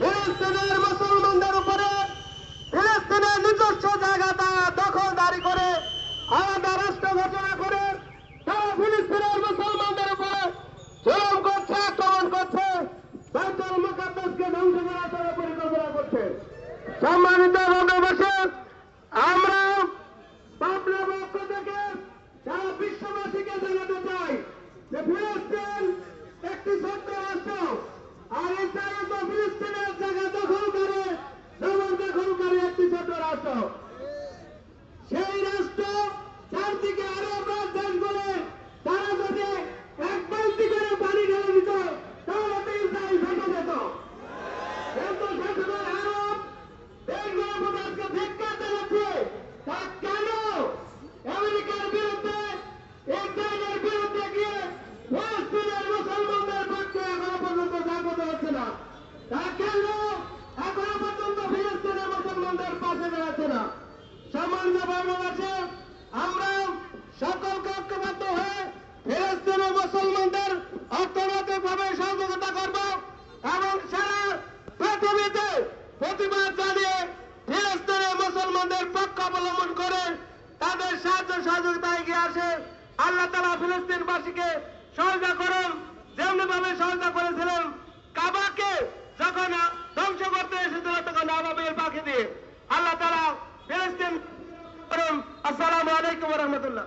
ফিলিস্তিনের মুসলমানদের উপরে ফিলিস্তিনের নিজস্ব জায়গাটা দখলদারি করে আলাদা রাষ্ট্র ঘোষণা করে তারা ফিলিস্তিনের মুসলমানদের উপরে জুলুম করছে, আক্রমণ করছে, বাইতুল মুকাদ্দাসকে ধ্বংস করার তারা পরিকল্পনা করছে। সম্মানিত বন্ধুবাসী, আমরা পাবনার পক্ষ থেকে সারা বিশ্ববাসীকে জানাতে চাই যে ফিলিস্তিন একটি ছোট্ট রাষ্ট্র, আর ইসরায়েল তো ফিলিস্তিনের জায়গা দখল করে জবর দখল করে একটি ছোট্ট রাষ্ট্র। সেই রাষ্ট্র চারদিকে আরব রাজধানী বলে তারা যদি এক বালতি করে পানি ঢেলে দিত তাহলে তো ইসরায়েল ফেটে যেত। কিন্তু সেখানে আরব দেশগুলোর মধ্যে আজকে ধিক্কার জানাচ্ছে। তা কেন আমেরিকার বিরুদ্ধে ইসরায়েলের বিরুদ্ধে গিয়ে ফিলিস্তিনের মুসলমানদের পক্ষে এখনো পর্যন্ত জাগ্রত হচ্ছে না? তা কেন এখনো পর্যন্ত ফিলিস্তিনের মুসলমানদের পাশে দাঁড়াচ্ছে না? সম্মানিত বন্ধুবাসী, আমরা সকলকে ঐক্যবদ্ধ হয়ে ফিলিস্তিনের মুসলমানদের অর্থনৈতিকভাবে সহযোগিতা করব এবং সারা পৃথিবীতে প্রতিবাদ জানিয়ে ফিলিস্তিনের মুসলমানদের পক্ষ অবলম্বন করে তাদের সাহায্য সহযোগিতা এগিয়ে আসে। আল্লাহ তাআলা ফিলিস্তিনবাসীকে সহায়তা করুন, যেমনি ভাবে সহায়তা করেছিলেন কাবাকে যখন ধ্বংস করতে এসেছিল তখন আবাবিল পাখি দিয়ে। আল্লাহ তাআলা ফিলিস্তিন করুন। আসসালামু আলাইকুম ওয়া রাহমাতুল্লাহ।